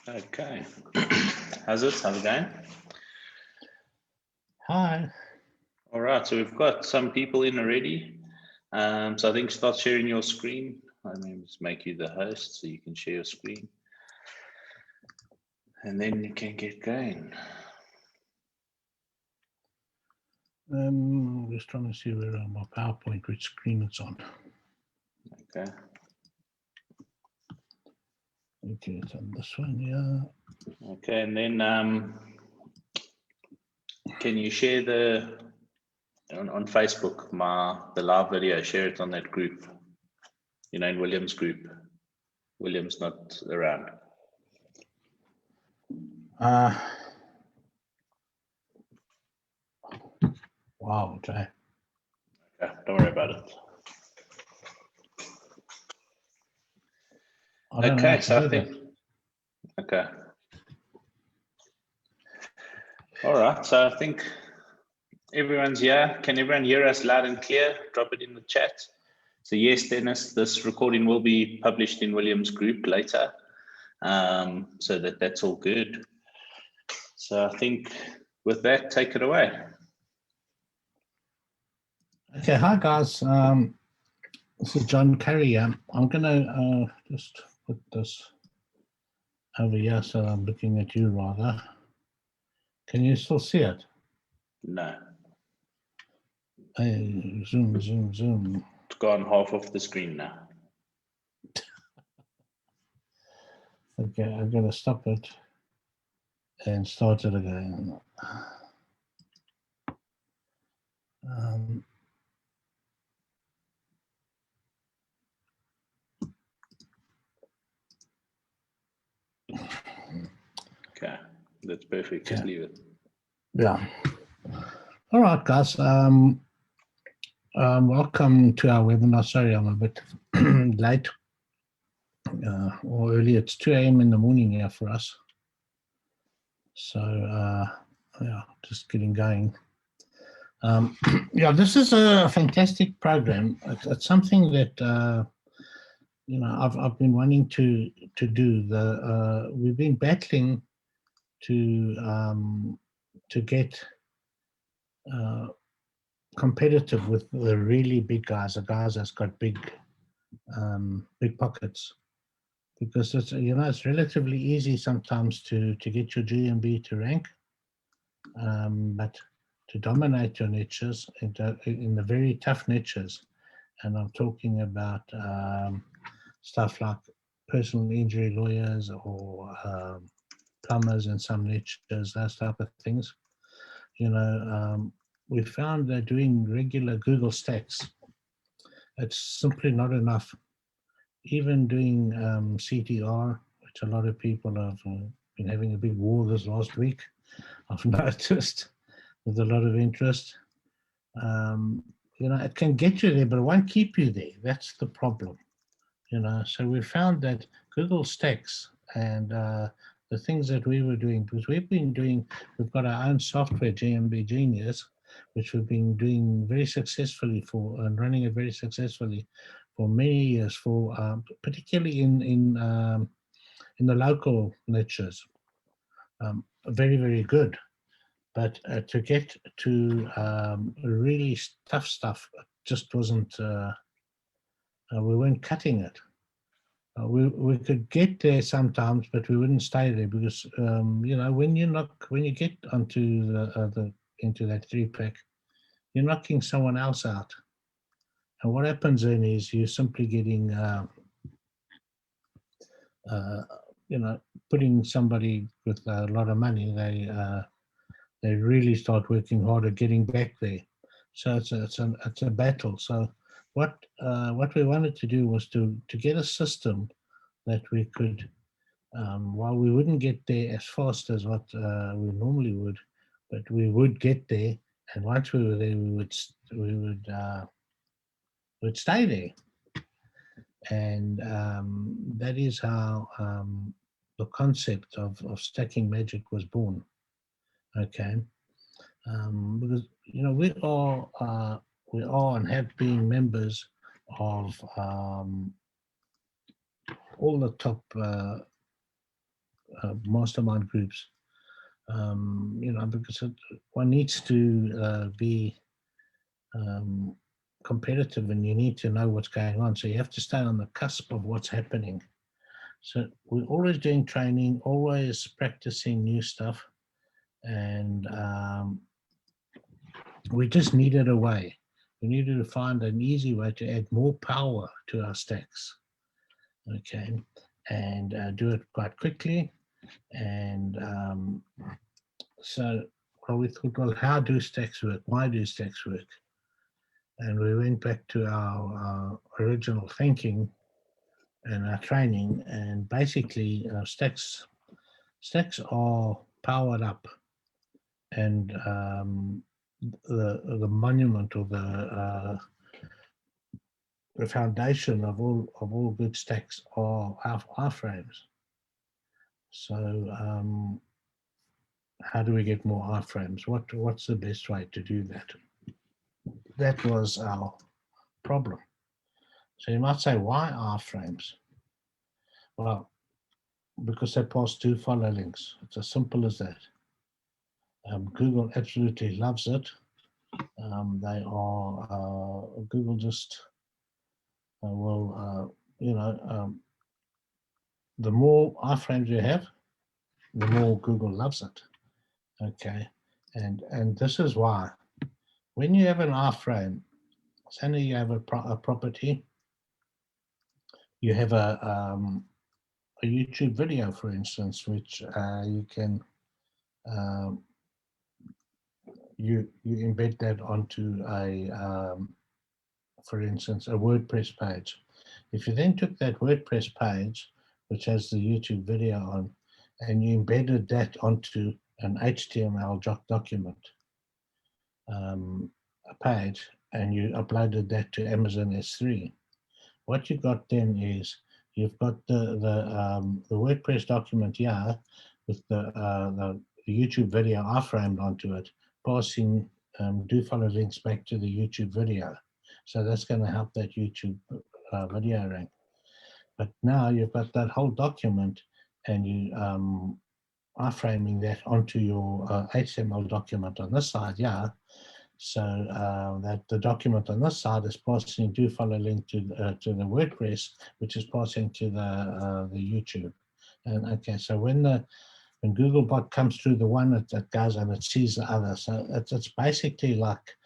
Okay. How's it going? Hi. All right, so we've got some people in already. So I think start sharing your screen. Let me just make you the host so you can share your screen. And then you can get going. Just trying to see where my PowerPoint, which screen it's on. Okay. Okay, it's on this one, yeah. Okay, and then can you share the on Facebook the live video? Share it on that group. You know, in William's group. William's not around. Wow, okay. Okay, don't worry about it. Okay, so I think, okay. All right, so I think everyone's here. Can everyone hear us loud and clear? Drop it in the chat. So yes, Dennis, this recording will be published in William's group later, so that's all good. So I think with that, take it away. Okay, hi guys. This is John Currie. I'm gonna just put this over here so I'm looking at you rather. Can you still see it? No. Hey, zoom. It's gone half of the screen now. Okay, I'm gonna stop it and start it again. Okay, that's perfect. Just leave it. Yeah. All right, guys. Welcome to our webinar. Sorry, I'm a bit late or early. It's 2 a.m. in the morning here for us. So, yeah, just getting going. Yeah, this is a fantastic program. It's something that you know I've been wanting to do. We've been battling to get competitive with the really big guys, the guys that's got big pockets, because it's it's relatively easy sometimes to get your GMB to rank, but to dominate your niches in the very tough niches, and I'm talking about stuff like personal injury lawyers or plumbers in some niches, those type of things. We found that doing regular Google stacks, it's simply not enough. Even doing CTR, which a lot of people have been having a big war this last week, I've noticed with a lot of interest. It can get you there, but it won't keep you there. That's the problem. So we found that Google stacks and the things that we were doing, because we've got our own software, GMB Genius, which we've been doing very successfully and running it very successfully for many years, particularly in the local niches. Very, very good. But to get to really tough stuff, just wasn't, we weren't cutting it. We could get there sometimes, but we wouldn't stay there because when you get onto into that 3-pack, you're knocking someone else out, and what happens then is you're simply getting putting somebody with a lot of money. They really start working hard at getting back there. So it's a battle. So what we wanted to do was to get a system that we could, while we wouldn't get there as fast as what we normally would, but we would get there, and once we were there, we would stay there, and that is how the concept of stacking magic was born. Okay, because we are and have been members of all the top mastermind groups. Because one needs to be competitive, and you need to know what's going on. So you have to stay on the cusp of what's happening. So we're always doing training, always practicing new stuff, and we just needed a way. We needed to find an easy way to add more power to our stacks, okay, and do it quite quickly. And so we thought, well, how do stacks work? Why do stacks work? And we went back to our original thinking and our training, and basically stacks are powered up, and the monument, or the foundation of all good stacks are iframes. So how do we get more iframes? What's the best way to do that? That was our problem. So you might say, why iframes? Well, because they pass two follow links. It's as simple as that. Google absolutely loves it. Google just will, the more iframes you have, the more Google loves it. Okay, and this is why. When you have an iframe, say you have a property, you have a YouTube video, for instance, which you can you embed that onto for instance, a WordPress page. If you then took that WordPress page, which has the YouTube video on, and you embedded that onto an HTML document, a page, and you uploaded that to Amazon S3, what you got then is you've got the WordPress document here with the YouTube video iframed onto it, passing do follow links back to the YouTube video. So that's going to help that YouTube video rank. But now you've got that whole document, and you iframing that onto your HTML document on this side, yeah. So that the document on this side is passing do follow link to the WordPress, which is passing to the YouTube. And okay, so when Googlebot comes through the one, it goes and it sees the other. So it's basically like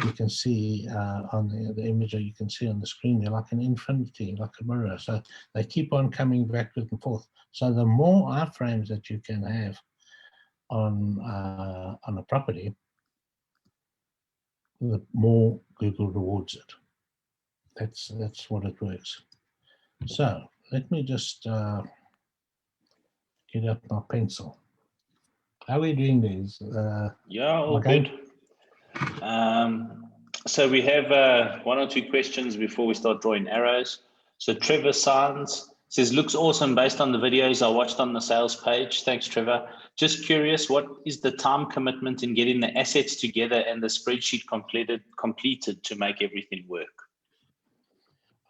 you can see on the image, or you can see on the screen, you're like an infinity, like a mirror. So they keep on coming back and forth. So the more iframes that you can have on a property, the more Google rewards it. That's what it works. So let me just get up my pencil. How are we doing these? Yeah, all good. So we have one or two questions before we start drawing arrows. So Trevor Sands says, looks awesome based on the videos I watched on the sales page. Thanks, Trevor. Just curious, what is the time commitment in getting the assets together and the spreadsheet completed to make everything work?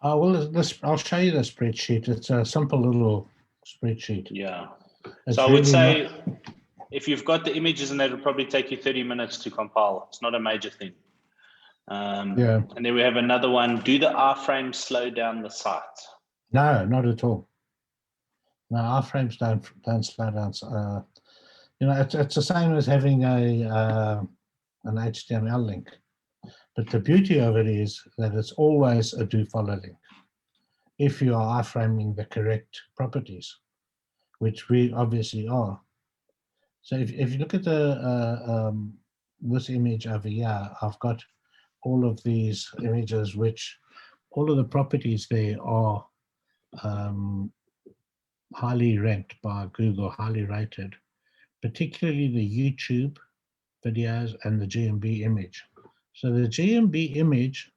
Well, I'll show you the spreadsheet. It's a simple little spreadsheet. Yeah. It's so I would really say if you've got the images, and it'll probably take you 30 minutes to compile. It's not a major thing. Yeah. And then we have another one. Do the iframes slow down the site? No, not at all. No, iframes don't slow down. It's the same as having an HTML link. But the beauty of it is that it's always a do follow link if you are iframing the correct properties, which we obviously are. So if you look at this image over here, I've got all of these images, which all of the properties there are highly ranked by Google, highly rated, particularly the YouTube videos and the GMB image. So the GMB image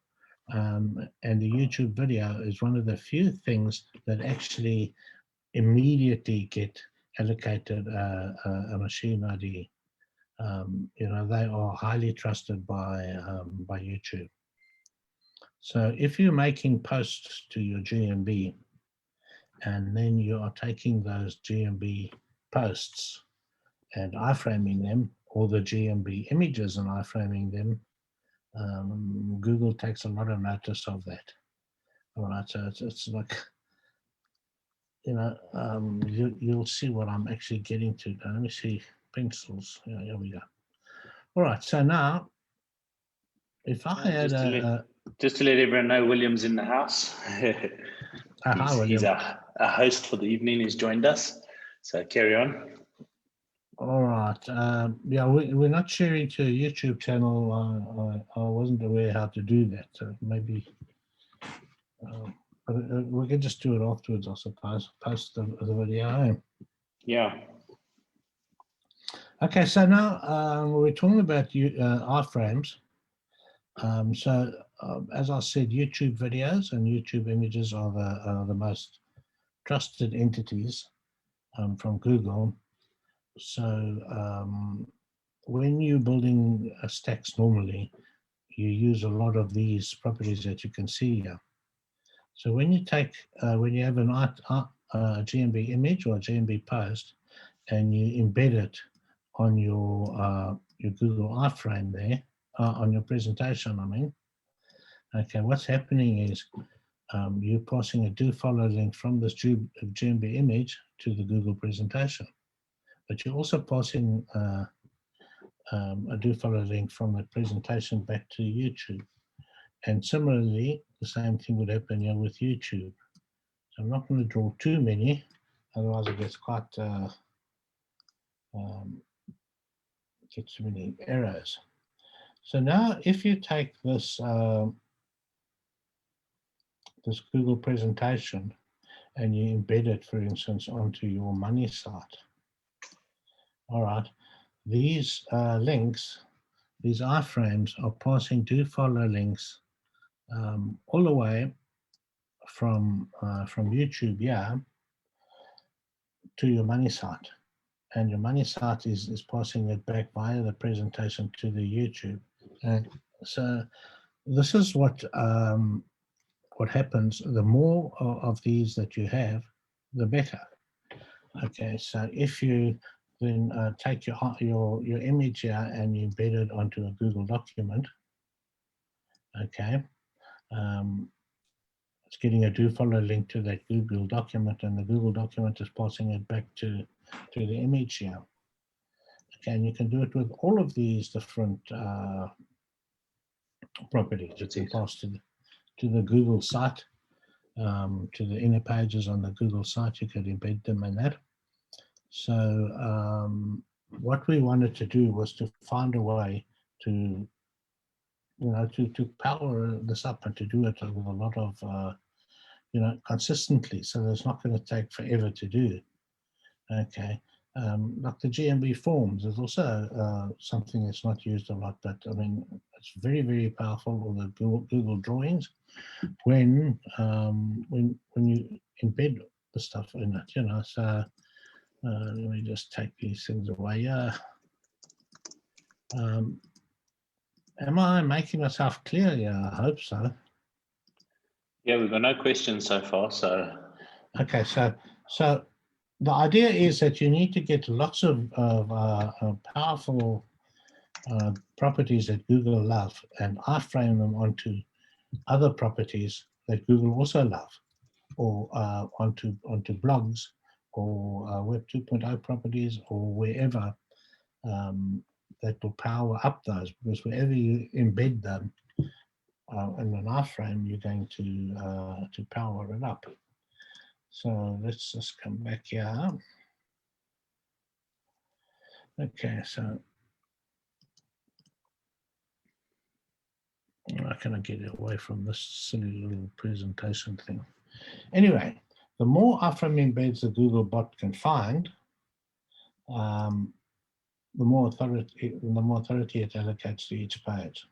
and the YouTube video is one of the few things that actually immediately get allocated a machine ID. They are highly trusted by YouTube. So if you're making posts to your GMB, and then you are taking those GMB posts and iframing them, or the GMB images and iframing them, Google takes a lot of notice of that. All right, so it's like, you know, you'll see what I'm actually getting to. Now, let me see, pencils. Yeah, here we go. All right, so now, if I had just to let everyone know, William's in the house. hi, William. He's a host for the evening. He's joined us. So carry on. All right. Yeah, we're not sharing to a YouTube channel. I wasn't aware how to do that. So maybe but we can just do it afterwards, I suppose. Post the video. Yeah. Okay, so now we're talking about iframes. So as I said, YouTube videos and YouTube images are the most trusted entities from Google. So when you're building stacks normally, you use a lot of these properties that you can see here. So when you take, when you have an GMB image or a GMB post, and you embed it on your Google iframe there, on your presentation, I mean, okay, what's happening is you're passing a do follow link from this GMB image to the Google presentation, but you're also passing a do follow link from the presentation back to YouTube. And similarly, the same thing would happen here with YouTube. So I'm not going to draw too many, otherwise it gets quite gets too many errors. So now, if you take this this Google presentation and you embed it, for instance, onto your money site, all right, these links, these iframes are passing do follow links all the way from YouTube, yeah, to your money site, and your money site is passing it back via the presentation to the YouTube. And so this is what happens. The more of these that you have, the better. Okay, so if you then take your image here and you embed it onto a Google document, okay, it's getting a do follow link to that Google document, and the Google document is passing it back to the image here. Okay, and you can do it with all of these different properties. You can pass to the Google site, to the inner pages on the Google site. You can embed them in that. So what we wanted to do was to find a way to, to power this up and to do it with a lot of, consistently. So it's not going to take forever to do. Okay. Like the GMB forms is also something that's not used a lot, but I mean, it's very, very powerful. Or the Google drawings, when you embed the stuff in it, so let me just take these things away. Am I making myself clear? Yeah, I hope so. Yeah, we've got no questions so far. So okay, so the idea is that you need to get lots of powerful properties that Google love, and iframe them onto other properties that Google also love, or onto blogs, or Web 2.0 properties, or wherever that will power up those, because wherever you embed them in an iframe, you're going to power it up. So let's just come back here. Okay, so how can I get away from this silly little presentation thing? Anyway, the more iframe embeds the Google bot can find, the more authority it allocates to each page.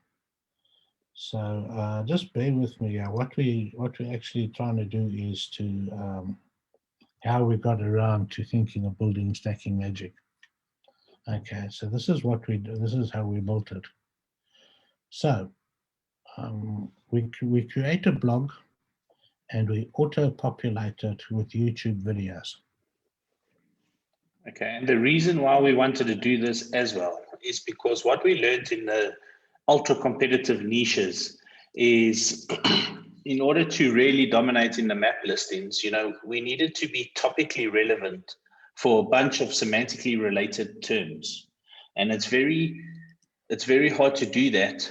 So just bear with me. What we're actually trying to do is to how we got around to thinking of building stacking magic. Okay, so this is what we do. This is how we built it. So we create a blog and we auto-populate it with YouTube videos. Okay, and the reason why we wanted to do this as well is because what we learned in the ultra competitive niches is in order to really dominate in the map listings, we needed to be topically relevant for a bunch of semantically related terms. And it's very hard to do that,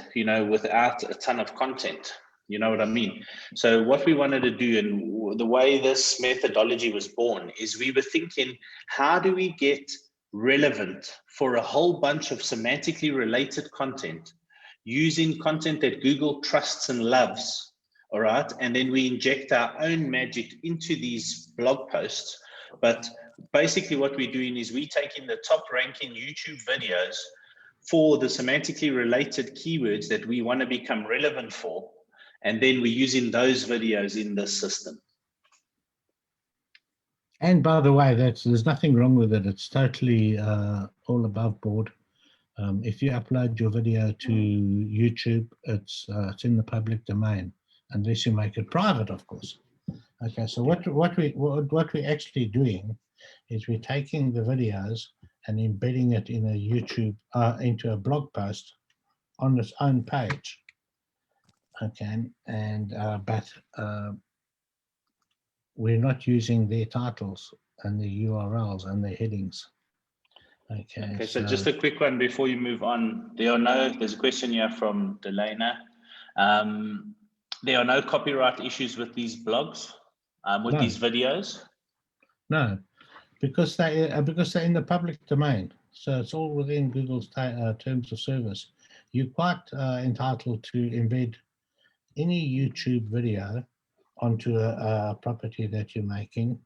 without a ton of content. You know what I mean? So what we wanted to do, and the way this methodology was born, is we were thinking, how do we get relevant for a whole bunch of semantically related content using content that Google trusts and loves, all right? And then we inject our own magic into these blog posts. But basically what we're doing is we're taking the top ranking YouTube videos for the semantically related keywords that we want to become relevant for. And then we're using those videos in this system. And by the way, there's nothing wrong with it. It's totally all above board. If you upload your video to YouTube, it's in the public domain, unless you make it private, of course. Okay, so what we're actually doing is we're taking the videos and embedding it in a YouTube into a blog post on its own page. Okay, and but we're not using their titles and the URLs and their headings. Okay, so just a quick one before you move on. There's a question here from Delana. There are no copyright issues with these blogs, with these videos? No, because they're in the public domain. So it's all within Google's terms of service. You're quite entitled to embed any YouTube video onto a property that you're making,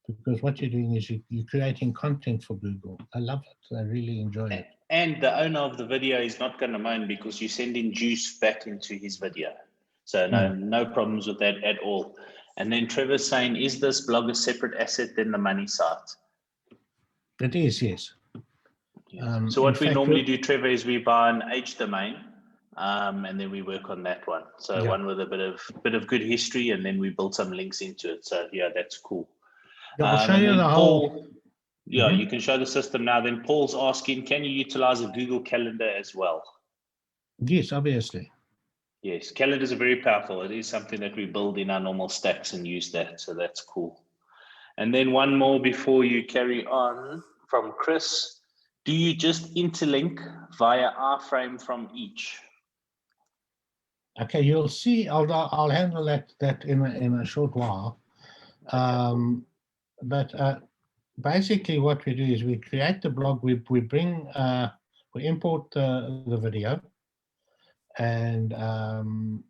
because what you're doing is you're creating content for Google. I love it. I really enjoy it. And the owner of the video is not going to mind, because you're sending juice back into his video. So no problems with that at all. And then Trevor's saying, is this blog a separate asset than the money site? It is, yes. So what we normally do, Trevor, is we buy an H domain, and then we work on that one. So one with a bit of good history, and then we build some links into it. So yeah, that's cool. I'll show you the whole. Yeah, you can show the system now. Then Paul's asking, can you utilize a Google Calendar as well? Yes, obviously. Yes, calendars are very powerful. It is something that we build in our normal stacks and use that. So that's cool. And then one more before you carry on from Chris. Do you just interlink via R-frame from each? Okay, you'll see. I'll handle that in a short while. But basically, what we do is we create the blog. We import the video, and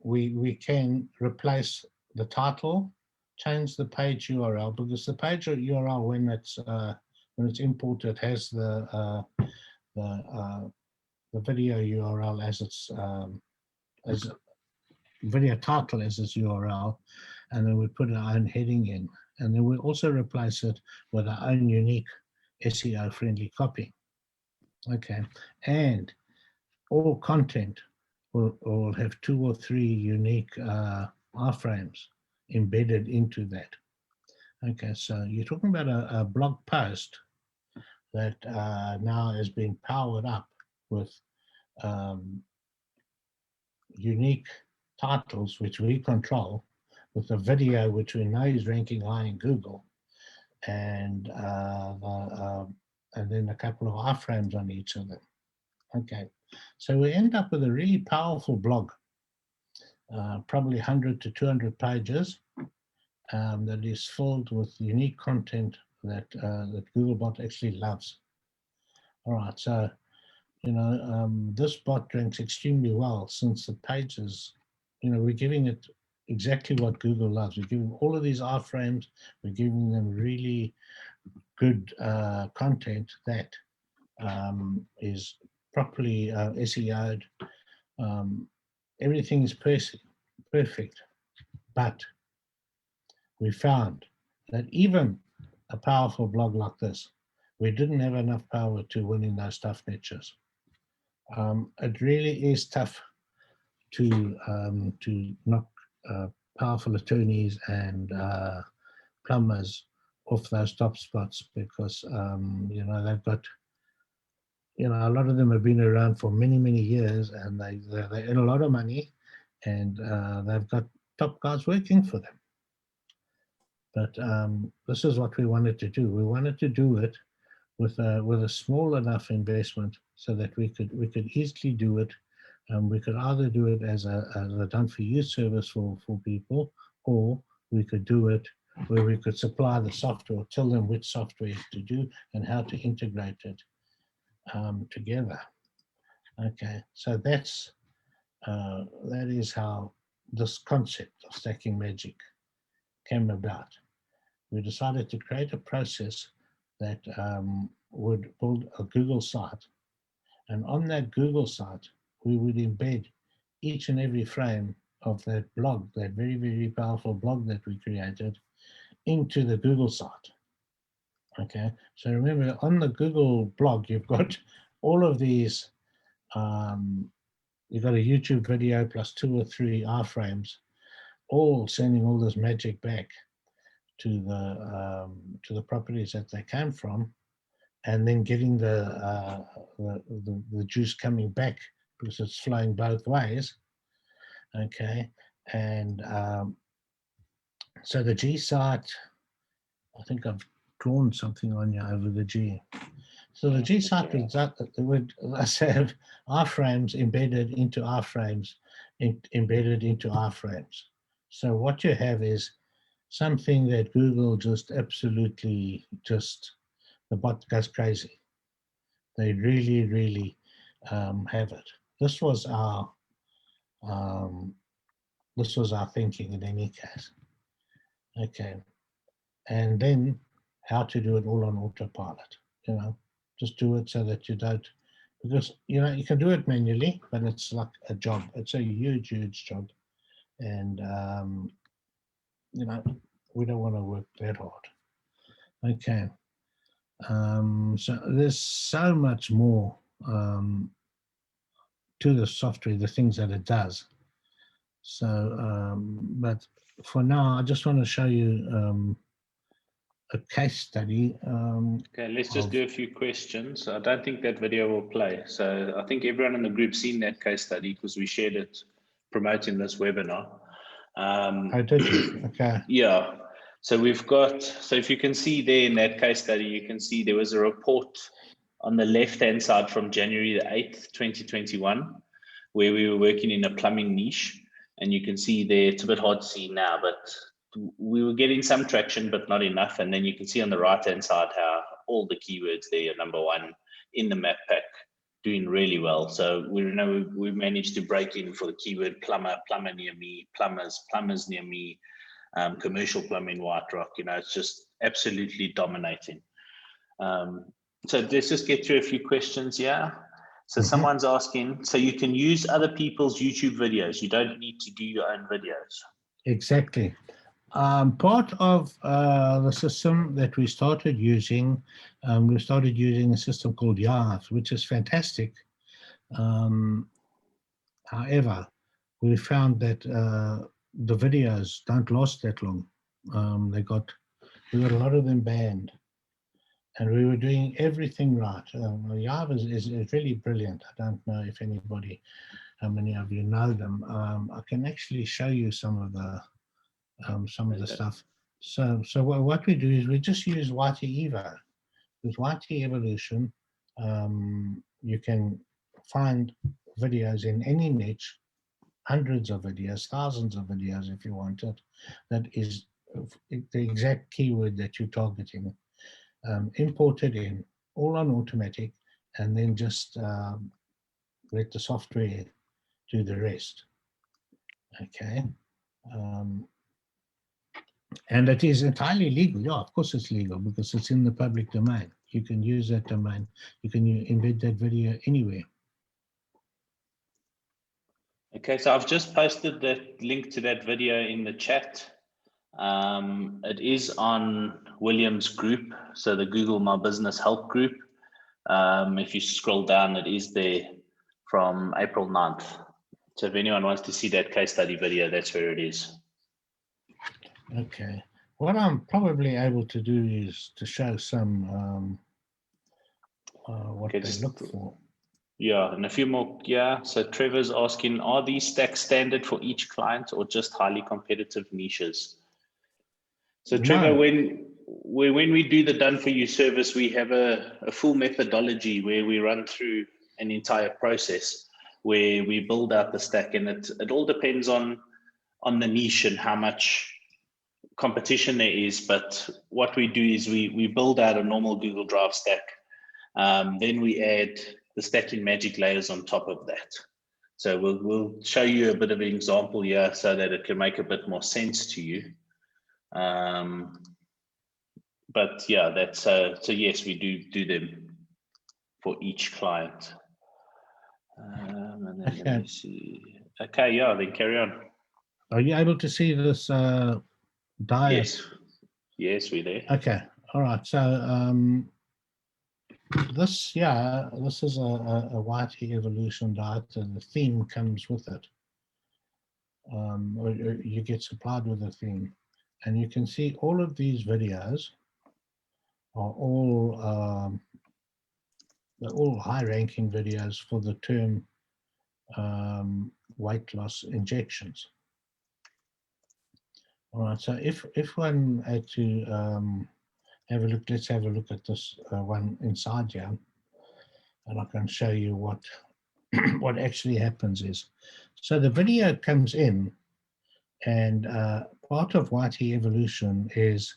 we can replace the title, change the page URL, because the page URL when it's imported has the video URL as its as video title as its URL, and then we put our own heading in, and then we also replace it with our own unique SEO friendly copy. Okay, and all content will have 2 or 3 unique R-frames embedded into that. Okay, so you're talking about a blog post that now is being powered up with unique titles which we control, with a video which we know is ranking high in Google, and then a couple of R-frames on each of them. Okay, so we end up with a really powerful blog, probably 100 to 200 pages, that is filled with unique content that Googlebot actually loves. All right, so this bot ranks extremely well, since the pages, we're giving it exactly what Google loves. We're giving all of these R-frames, we're giving them really good content that is properly SEO'd. Everything is perfect, but we found that even a powerful blog like this, we didn't have enough power to win in those tough niches. It really is tough to knock powerful attorneys and plumbers off those top spots because, you know, they've got, you know, a lot of them have been around for many, many years, and they earn a lot of money, and they've got top guys working for them. But this is what we wanted to do. We wanted to do it with a small enough investment so that we could easily do it. We could either do it as a done-for-you service for people, or we could do it where we could supply the software, tell them which software to do and how to integrate it together. Okay, so that is how this concept of stacking magic came about. We decided to create a process that would build a Google site, and on that Google site we would embed each and every frame of that blog, that very, very powerful blog that we created, into the Google site. Okay, so remember, on the Google blog you've got all of these, you've got a YouTube video plus 2 or 3 iframes, all sending all this magic back to the properties that they came from, and then getting the juice coming back because it's flowing both ways. Okay, and so the G site, I think I've drawn something on you over the G. So the G site would have iframes embedded into iframes, embedded into iframes. So what you have is something that Google just absolutely the bot goes crazy. They really, really have it. This was our thinking in any case. Okay, and then how to do it all on autopilot. You know, just do it so that you don't, because you know you can do it manually, but it's like a job. It's a huge, huge job, and you know, we don't want to work that hard. Okay. So there's so much more to the software, the things that it does. So, but for now, I just want to show you a case study. Okay, let's just do a few questions. I don't think that video will play. So I think everyone in the group seen that case study because we shared it promoting this webinar. I did. Okay. Yeah. So we've got, so if you can see there in that case study, you can see there was a report on the left-hand side from January the 8th, 2021, where we were working in a plumbing niche. And you can see there, it's a bit hard to see now, but we were getting some traction, but not enough. And then you can see on the right-hand side how all the keywords there are #1 in the map pack, doing really well. So we know we managed to break in for the keyword plumber, plumber near me, plumbers, plumbers near me, commercial plumbing, White Rock. You know, it's just absolutely dominating. So let's just get through a few questions here. So someone's asking, so you can use other people's YouTube videos. You don't need to do your own videos. Exactly. Part of the system that we started using a system called Yards, which is fantastic. However, we found that the videos don't last that long. We got a lot of them banned, and we were doing everything right. Yards is really brilliant. I don't know if anybody, how many of you know them. I can actually show you some of the stuff. So what we do is we just use YT Evo. With YT Evolution, you can find videos in any niche, hundreds of videos, thousands of videos if you want it, that is the exact keyword that you're targeting, imported in, all on automatic, and then just let the software do the rest. Okay. And it is entirely legal. Yeah, of course it's legal because it's in the public domain. You can use that domain. You can embed that video anywhere. Okay, so I've just posted that link to that video in the chat. It is on William's group, so the Google My Business Help group. If you scroll down, it is there from April 9th. So if anyone wants to see that case study video, that's where it is. Okay. What I'm probably able to do is to show some what Okay, they just look for. yeah, and a few more. Yeah, so Trevor's asking, are these stacks standard for each client or just highly competitive niches? So Trevor, No. when we do the done for you service, we have a full methodology where we run through an entire process where we build out the stack, and it all depends on the niche and how much competition there is. But what we do is we build out a normal Google Drive stack. Then we add the stacking magic layers on top of that. So we'll show you a bit of an example here so that it can make a bit more sense to you. But yeah, that's so yes, we do them for each client. And then Okay. let me see. Okay, yeah, then carry on. Are you able to see this diet? Yes, we're there. Okay. All right. So this is a YT evolution diet, and the theme comes with it. Or you get supplied with a theme, and you can see all of these videos are all they're all high-ranking videos for the term weight loss injections. All right. So if one had to have a look, let's have a look at this one inside here, and I can show you what what actually happens is. So the video comes in, and part of YT evolution is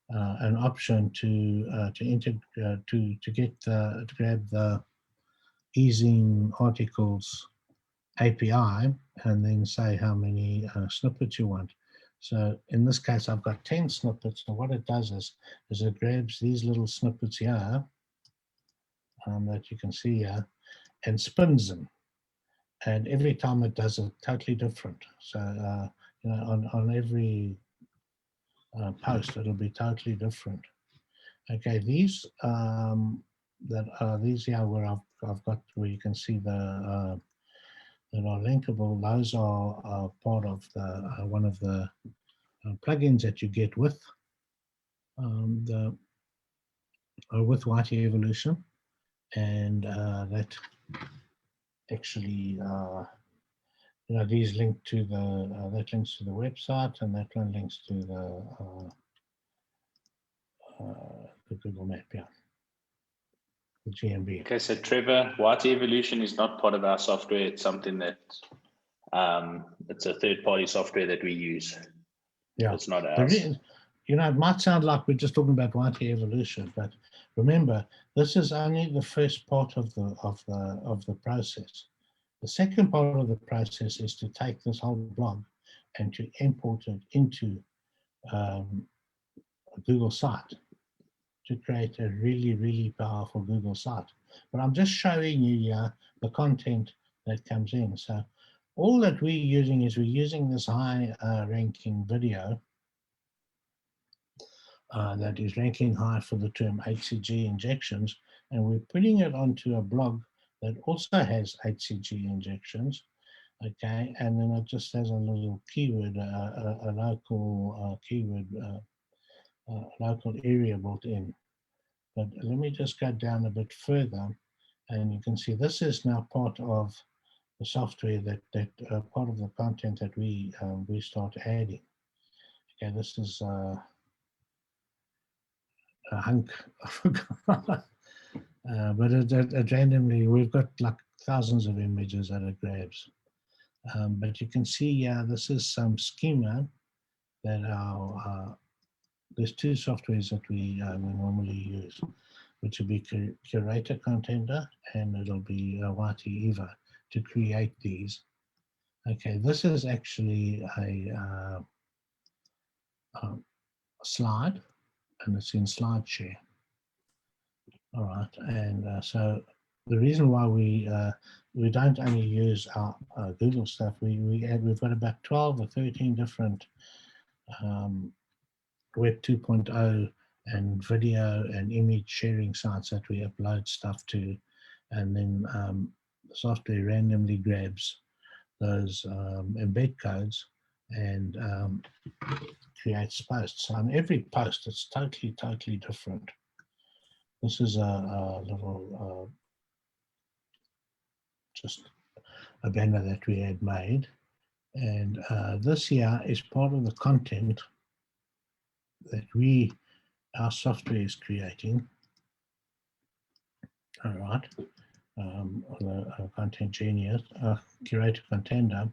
an option to grab the easing articles API and then say how many snippets you want. So in this case, I've got 10 snippets. And what it does is it grabs these little snippets here that you can see here and spins them. And every time it does it totally different. So you know, on every post, it'll be totally different. Okay, these these here where I've got where you can see the that are linkable. Those are part of the one of the plugins that you get with with YT Evolution, and that actually you know, these link to the that links to the website, and that one links to the Google Map, yeah, the GMB. Okay, so Trevor, YT Evolution is not part of our software. It's something that it's a third-party software that we use. Yeah, it's not ours. You know, it might sound like we're just talking about YT Evolution, but remember, this is only the first part of the process. The second part of the process is to take this whole blog and to import it into a Google site to create a really, really powerful Google site. But I'm just showing you here the content that comes in. So all that we're using is we're using this high ranking video that is ranking high for the term HCG injections, and we're putting it onto a blog that also has HCG injections, okay, and then it just has a little keyword, a local keyword, local area built in. But let me just go down a bit further, and you can see this is now part of the software that part of the content that we start adding. Okay, this is a hunk. I forgot. But it randomly, we've got like thousands of images that it grabs. But you can see, yeah, this is some schema that there's two softwares that we normally use, which will be Curator Contender, and it'll be YT Eva to create these. Okay, this is actually a slide, and it's in SlideShare. All right, and so the reason why we don't only use our Google stuff, we've got about 12 or 13 different Web 2.0 and video and image sharing sites that we upload stuff to, and then the software randomly grabs those embed codes and creates posts. On every post, it's totally different. This is a little, just a banner that we had made. And this here is part of the content that our software is creating. All right. The content genius, curator contender.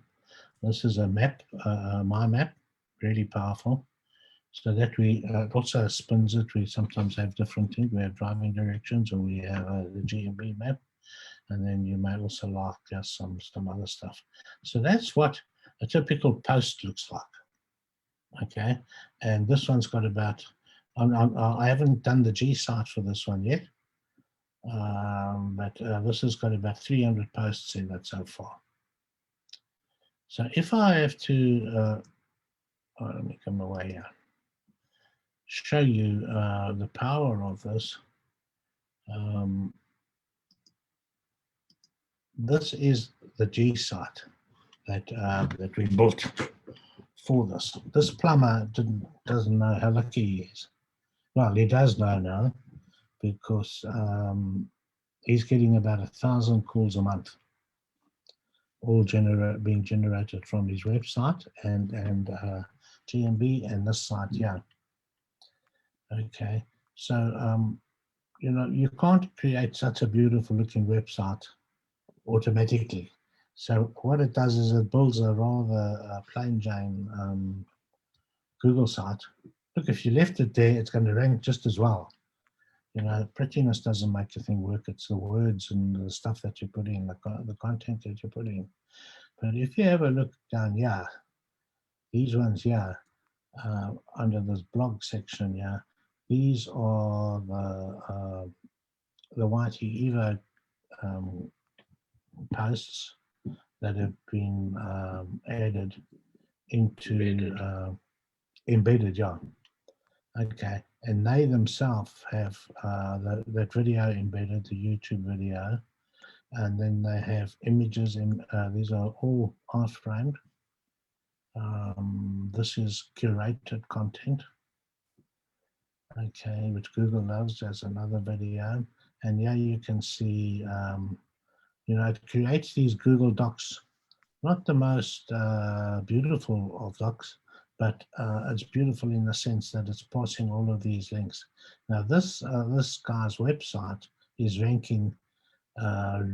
This is a map, my map, really powerful. So that we also spins it. We sometimes have different things. We have driving directions, or we have the GMB map, and then you may also like some other stuff. So that's what a typical post looks like. Okay, and this one's got about. I haven't done the G site for this one yet, but this has got about 300 posts in it so far. So if I have to, let me come away here. Show you the power of this. This is the G site that we built for this. This plumber doesn't know how lucky he is. Well, he does know now, because he's getting about 1,000 calls a month, all being generated from his website and GMB and this site here. Okay, so you know, you can't create such a beautiful looking website automatically. So what it does is it builds a rather plain Jane Google site. Look, if you left it there, it's going to rank just as well. You know, prettiness doesn't make the thing work. It's the words and the stuff that you put in, the content that you put in. But if you have a look down here, these ones here, under this blog section here, these are the YT Evo posts that have been added into embedded, yeah. Okay, and they themselves have that video embedded, the YouTube video, and then they have images in. These are all iframed. This is curated content. Okay, which Google loves. There's another video, and here you can see, you know, it creates these Google Docs. Not the most beautiful of docs, but it's beautiful in the sense that it's passing all of these links. Now, this guy's website is ranking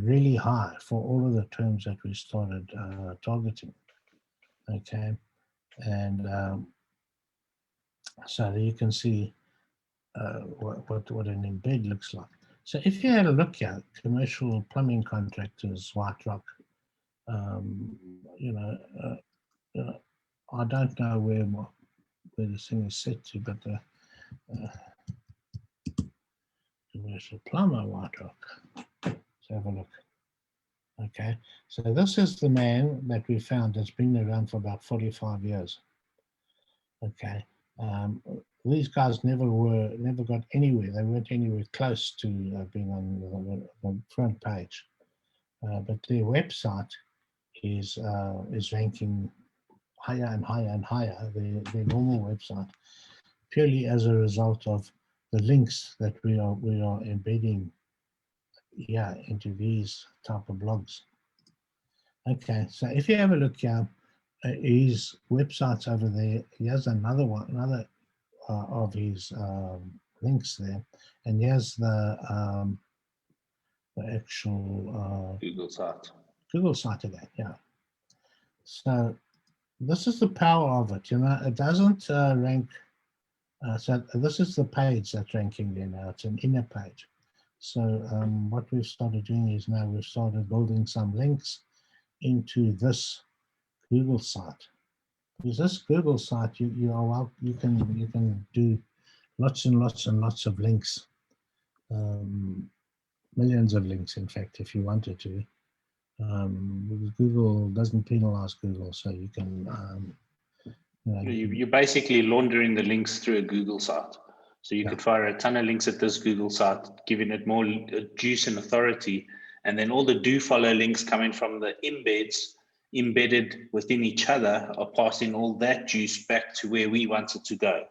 really high for all of the terms that we started targeting. Okay, and so you can see what an embed looks like. So if you had a look here, commercial plumbing contractors, White Rock, you know, I don't know where this thing is set to, but commercial plumber, White Rock. Let's have a look. Okay, so this is the man that we found that's been around for about 45 years. Okay, these guys never got anywhere. They weren't anywhere close to being on the front page, but their website is ranking higher and higher and higher, their normal website, purely as a result of the links that we are embedding into these type of blogs. Okay, so if you have a look here, his website's over there. He has another of his links there, and here's the actual Google site again. Yeah. So this is the power of it. You know, it doesn't rank. So this is the page that's ranking there now. It's an inner page. So what we've started doing is now we've started building some links into this Google site. Because this Google site, you can do lots and lots and lots of links, millions of links, in fact, if you wanted to. Because Google doesn't penalize Google, so you can. You know, you're basically laundering the links through a Google site. So you could fire a ton of links at this Google site, giving it more juice and authority, and then all the do follow links coming from the embeds embedded within each other are passing all that juice back to where we want it to go.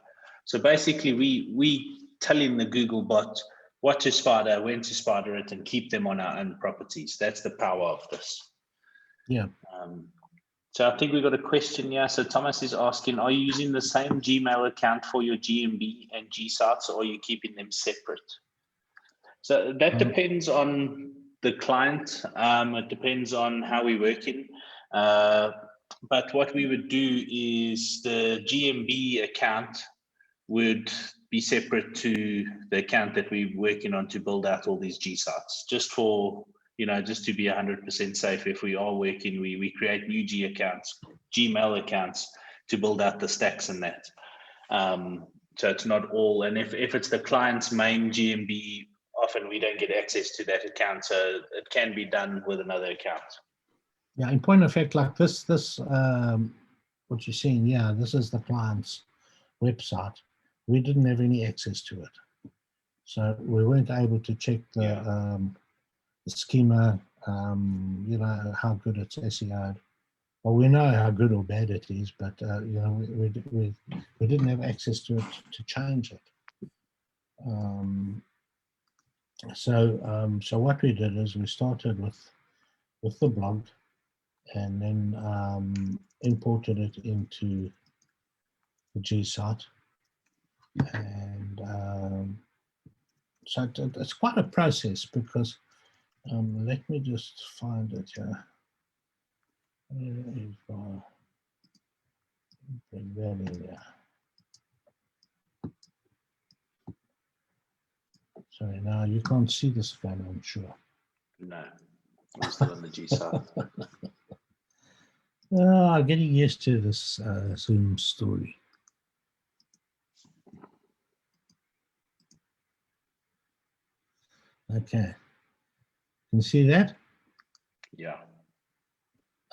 So basically, we telling the Google bot what to spider, when to spider it, and keep them on our own properties. That's the power of this. Yeah. So I think we've got a question here. So Thomas is asking, are you using the same Gmail account for your GMB and G sites, or are you keeping them separate? So that depends on the client. It depends on how we're working. But what we would do is the GMB account would be separate to the account that we're working on to build out all these G sites, just for, just to be 100% safe. If we are working, we create new Gmail accounts to build out the stacks and that. So it's not all, and if it's the client's main GMB, often we don't get access to that account, so it can be done with another account. Yeah, in point of fact, like this what you're seeing, this is the client's website. We didn't have any access to it, so we weren't able to check the schema, how good it's SEO'd. Well, we know how good or bad it is, but we didn't have access to it to change it. So what we did is we started with the blog, and then imported it into the G site, and so it's quite a process, because let me just find it here. Bring that in there. Sorry, now you can't see this again, I'm sure. No, I'm still on the G site. Getting used to this Zoom story. Okay, can you see that? Yeah.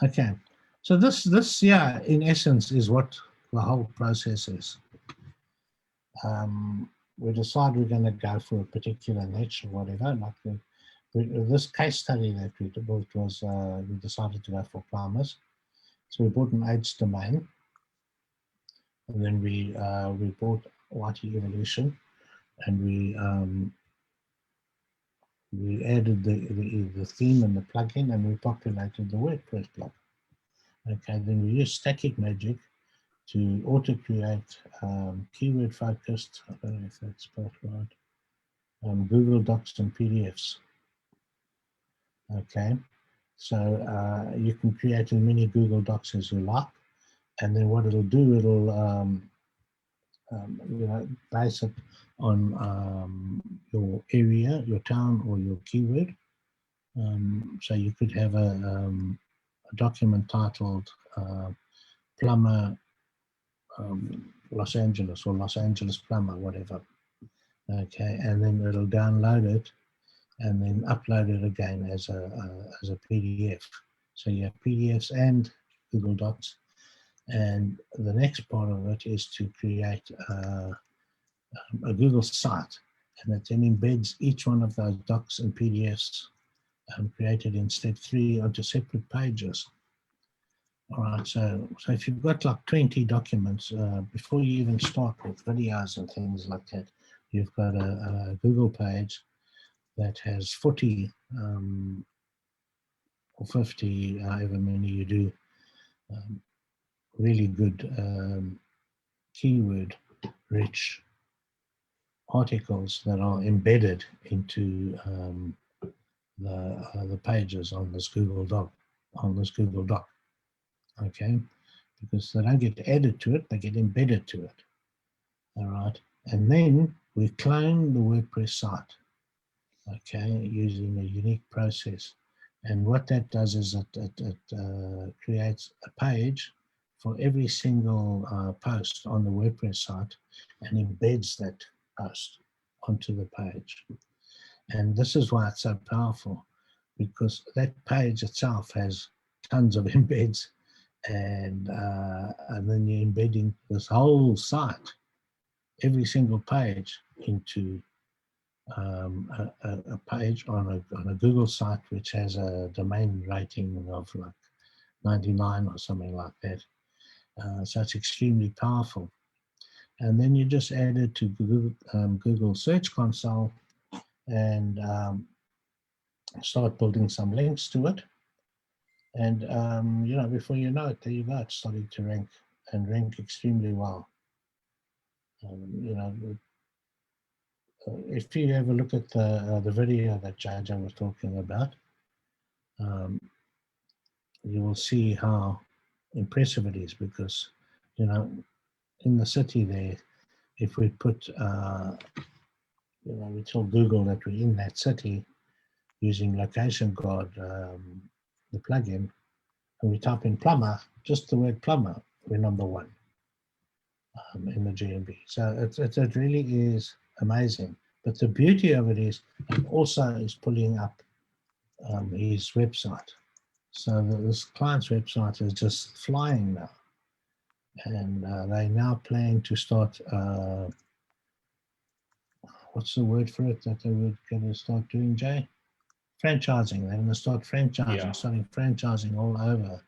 Okay, so this in essence is what the whole process is. We decide we're going to go for a particular niche or whatever. Like this case study that we built was we decided to go for plumbers. So we bought an age domain, and then we bought YT Evolution, and we added the theme and the plugin, and we populated the WordPress blog. Okay, then we used static magic to auto-create keyword focused, I don't know if that's spelled right, Google Docs and PDFs. Okay, so you can create as many Google Docs as you like, and then what it'll do, it'll base it on your area, your town, or your keyword. So you could have a document titled plumber Los Angeles, or Los Angeles plumber, whatever. Okay, and then it'll download it and then upload it again as a PDF. So you have PDFs and Google Docs, and the next part of it is to create a Google site, and it then embeds each one of those docs and PDFs created in step 3 onto separate pages. All right, so if you've got like 20 documents, before you even start with videos and things like that, you've got a Google page that has 40 or 50, however many you do, really good keyword-rich articles that are embedded into the pages on this Google Doc. Okay, because they don't get added to it, they get embedded to it. All right, and then we clone the WordPress site, okay, using a unique process. And what that does is it creates a page for every single post on the WordPress site, and embeds that post onto the page. And this is why it's so powerful, because that page itself has tons of embeds, and then you're embedding this whole site, every single page, into a page on a Google site which has a domain rating of like 99 or something like that. So it's extremely powerful. And then you just add it to Google Search Console and start building some links to it. And, you know, before you know it, there you go, it's starting to rank and rank extremely well. You know, if you have a look at the video that JJ was talking about, you will see how impressive it is, because, you know, in the city there, if we put, you know, we tell Google that we're in that city using Location Guard, the plugin, and we type in plumber, just the word plumber, we're #1 in the GMB. So it really is amazing. But the beauty of it is, it also is pulling up his website. So this client's website is just flying now. And they now plan to start, what's the word for it that they were going to start doing, Jay? Franchising. They're going to start franchising, starting franchising all over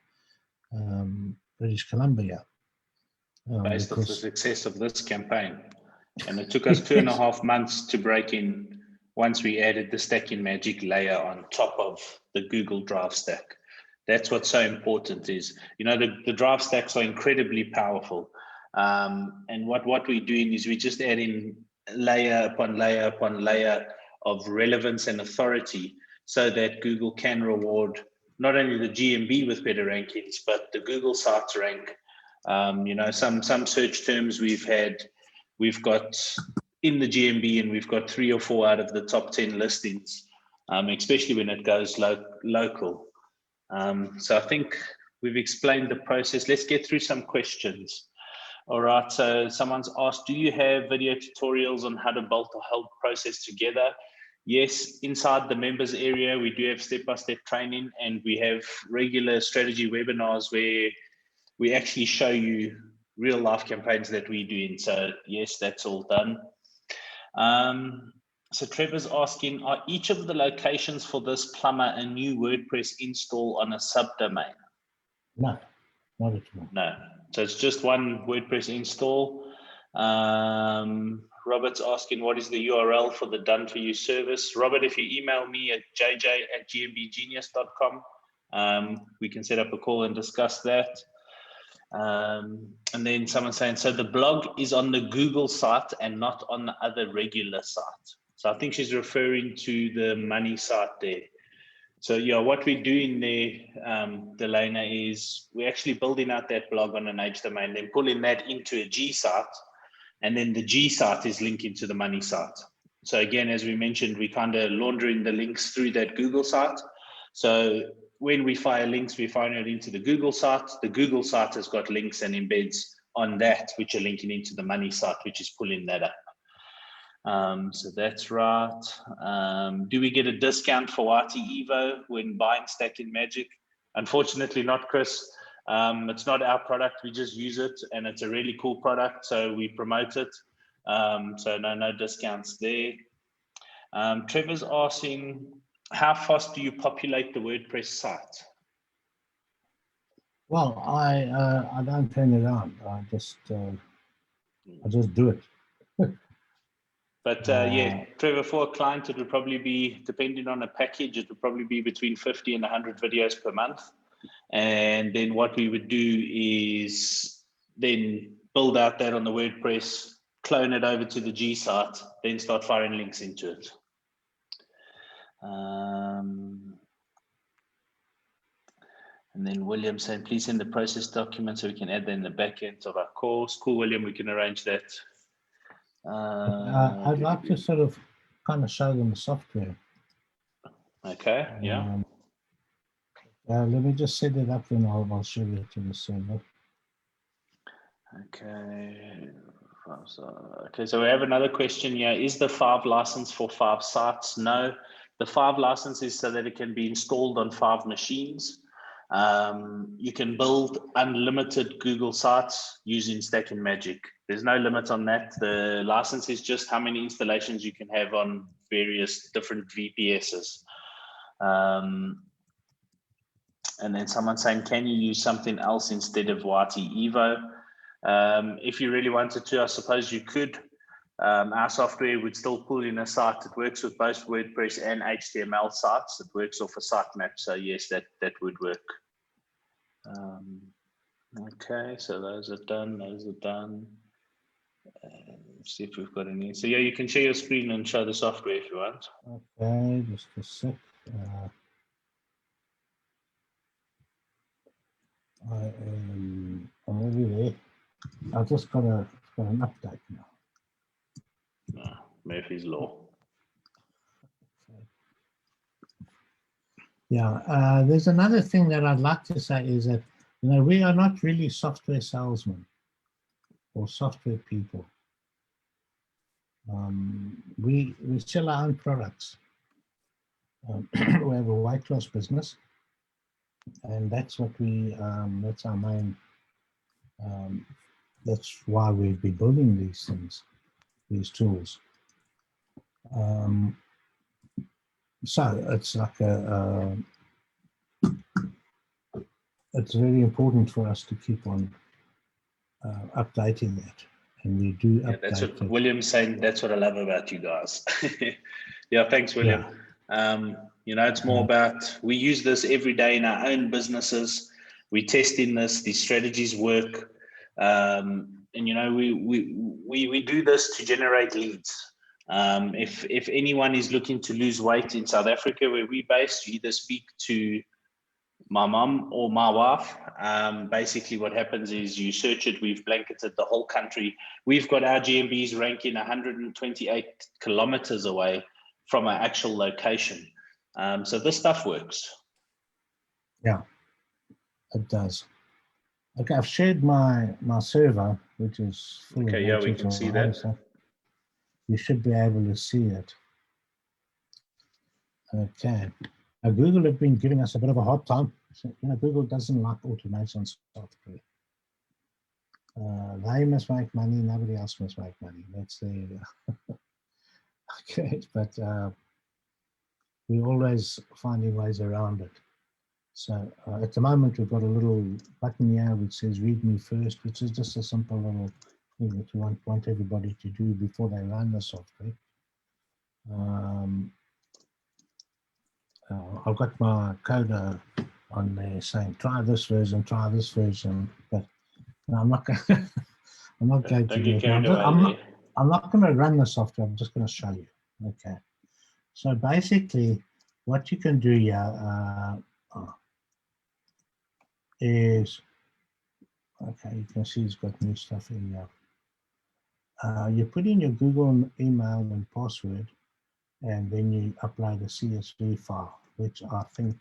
British Columbia. Based off the success of this campaign. And it took us 2.5 months to break in once we added the Stacking Magic layer on top of the Google Drive stack. That's what's so important is, you know, the Drive stacks are incredibly powerful. And what we're doing is we're just adding layer upon layer upon layer of relevance and authority so that Google can reward not only the GMB with better rankings, but the Google sites rank. You know, some search terms we've got in the GMB, and we've got 3 or 4 out of the top 10 listings, especially when it goes local. So I think we've explained the process. Let's get through some questions. All right, so someone's asked, do you have video tutorials on how to bolt the whole process together? Yes, inside the members area, we do have step-by-step training, and we have regular strategy webinars where we actually show you real life campaigns that we're doing. So yes, that's all done. So Trevor's asking, are each of the locations for this plumber a new WordPress install on a subdomain? No, not at all. No, so it's just one WordPress install. Robert's asking, what is the URL for the done for you service? Robert, if you email me at jj@gmbgenius.com, we can set up a call and discuss that. And then someone's saying, so the blog is on the Google site and not on the other regular site. So I think she's referring to the money site there. So yeah, what we're doing there, Delana, is we're actually building out that blog on an H domain, then pulling that into a G site, and then the G site is linking to the money site. So again, as we mentioned, we kind of laundering the links through that Google site. So when we fire links, we fire it into the Google site. The Google site has got links and embeds on that, which are linking into the money site, which is pulling that up. So that's right. Do we get a discount for YT Evo when buying Stacking Magic? Unfortunately not, Chris. It's not our product, we just use it, and it's a really cool product, so we promote it. So no discounts there. Trevor's asking, how fast do you populate the WordPress site? Well, I don't turn it on. I just do it. But yeah, Trevor, for a client, it would probably be, depending on a package, it would probably be between 50 and 100 videos per month. And then what we would do is then build out that on the WordPress, clone it over to the G site, then start firing links into it. And then William saying, please send the process document so we can add that in the back end of our course. Cool, William, we can arrange that. I'd like to sort of kind of show them the software. Okay, yeah. Let me just set it up and I'll show you to the server. Okay. Okay, so we have another question here. Is the 5 license for 5 sites? No. The 5 license is so that it can be installed on 5 machines. You can build unlimited Google sites using Stacking Magic. There's no limit on that. The license is just how many installations you can have on various different VPSs. And then someone saying, can you use something else instead of YT Evo? If you really wanted to, I suppose you could. Our software would still pull in a site. It works with both WordPress and HTML sites. It works off a sitemap. So yes, that would work. Okay, so those are done. Those are done. Let's see if we've got any. So yeah, you can share your screen and show the software if you want. Okay, just a sec. I'm already there. I've just got an update now. Murphy's Law. Yeah, there's another thing that I'd like to say is that, you know, we are not really software salesmen or software people. We sell our own products. We have a white class business, and that's what that's our main, that's why we've been building these things, these tools. So it's like it's very important for us to keep on updating that, and we do update. That's what William's saying. That's what I love about you guys. Yeah, thanks, William. Yeah. You know, it's more about, we use this every day in our own businesses. We test in this, these strategies work. And, you know, we do this to generate leads. If anyone is looking to lose weight in South Africa, where we're based, you either speak to my mom or my wife. Basically what happens is you search it. We've blanketed the whole country. We've got our GMBs ranking 128 kilometers away from our actual location. So this stuff works. Yeah, it does. Okay, I've shared my server, which is full of yeah, we can see that. So you should be able to see it. Okay. Now, Google have been giving us a bit of a hard time. So, you know, Google doesn't like automation software. They must make money, nobody else must make money. That's the okay, but we're always finding ways around it. So at the moment, we've got a little button here which says read me first, which is just a simple little thing that we want everybody to do before they run the software. I've got my coder on there saying try this version, but no, I'm not going. I'm not going to do it. I'm not going to run the software. I'm just going to show you. Okay. So basically, what you can do here is, okay, you can see it's got new stuff in here. You put in your Google email and password, and then you upload a CSV file, which I think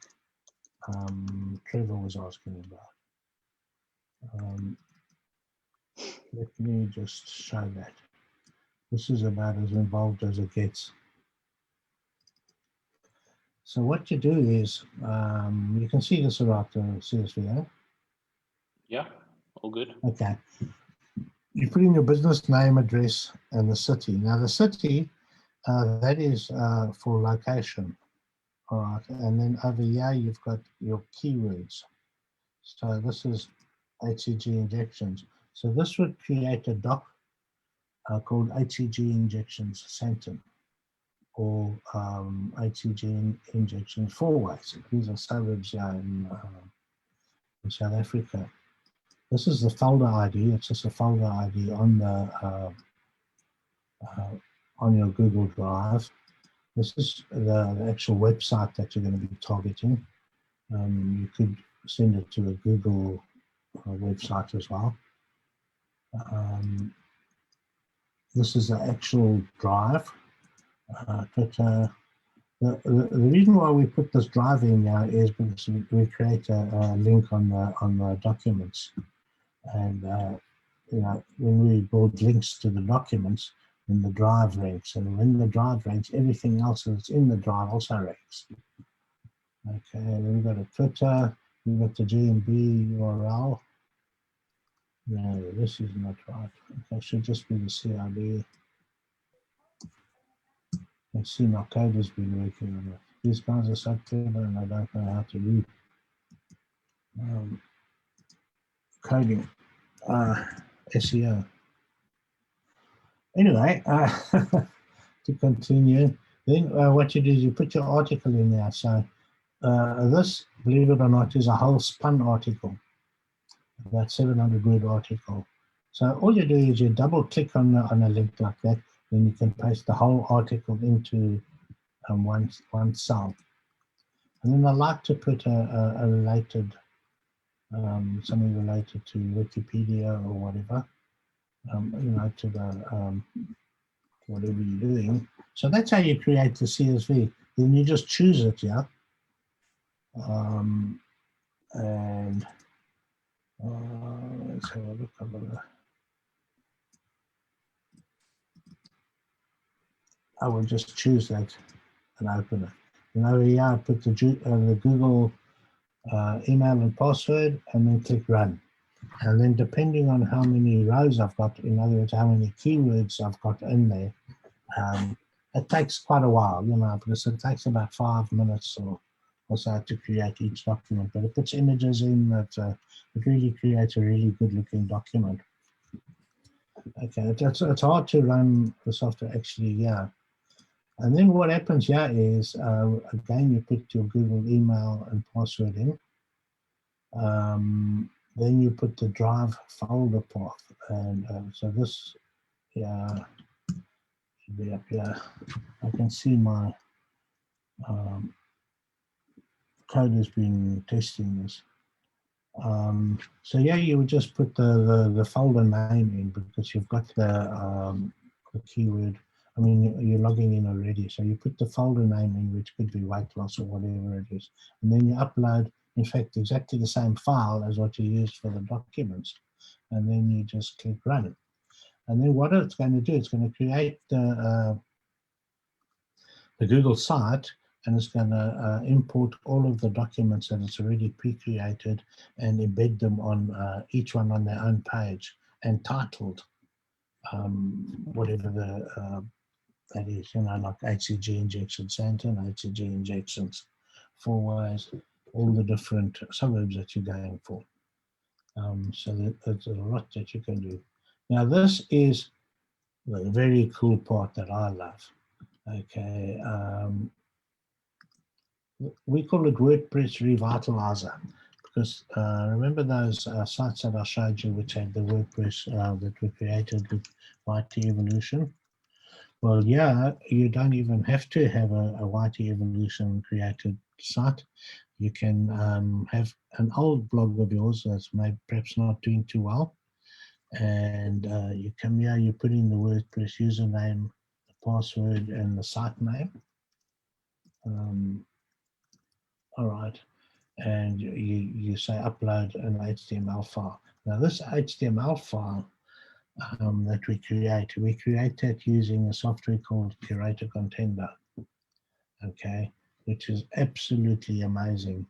Trevor was asking about. Let me just show that. This is about as involved as it gets. So what you do is, you can see this about the CSV, eh? Yeah, all good. Okay. You put in your business name, address, and the city. Now the city, that is for location. All right, and then over here you've got your keywords. So this is HCG injections. So this would create a doc called HCG injections center, or HCG injections 4 ways. These are suburbs here in South Africa. This is the folder ID. It's just a folder ID on the on your Google Drive. This is the actual website that you're going to be targeting. You could send it to a Google website as well. This is the actual drive. The reason why we put this drive in now is because we create a link on the documents, and you know, when we build links to the documents, then the drive ranks, and when the drive ranks, everything else that's in the drive also ranks. Okay, then we've got a Twitter, we've got the GMB URL. No, this is not right. Okay, it should just be the CRB. I see my code has been working on it. These guys are so clever and I don't know how to read. coding, SEO. Anyway, to continue, then what you do is you put your article in there. So this, believe it or not, is a whole spun article, about 700-word article. So all you do is you double click on a link like that, then you can paste the whole article into one cell. And then I like to put a related, something related to Wikipedia or whatever, you know, to the whatever you're doing. So that's how you create the CSV. Then you just choose it, yeah. And let's have a look over there. I will just choose that and open it. And over here, I put the Google email and password, and then click run. And then depending on how many rows I've got, in other words, how many keywords I've got in there, it takes quite a while, you know, because it takes about 5 minutes or so to create each document. But it puts images in that it really creates a really good looking document. Okay, it's hard to run the software actually, yeah. And then what happens here is, again, you put your Google email and password in. Then you put the drive folder path. And so this, yeah, should be up here. I can see my code has been testing this. So yeah, you would just put the folder name in because you've got the keyword. I mean, you're logging in already, so you put the folder name in, which could be weight loss or whatever it is, and then you upload, in fact, exactly the same file as what you used for the documents, and then you just click run. And then what it's going to do, it's going to create the Google site, and it's going to import all of the documents that it's already pre-created and embed them on each one on their own page and titled whatever that is, you know, like HCG injection center, HCG injections, 4 ways, all the different suburbs that you're going for. So there's a lot that you can do. Now this is the very cool part that I love. Okay, we call it WordPress Revitalizer because remember those sites that I showed you which had the WordPress that we created with YT Evolution? Well, yeah, you don't even have to have a YT Evolution created site. You can have an old blog of yours that's maybe perhaps not doing too well, and you come here, you put in the WordPress username, the password, and the site name. All right, and you say upload an HTML file. Now this HTML file that we create that using a software called Curator Contender, okay, which is absolutely amazing.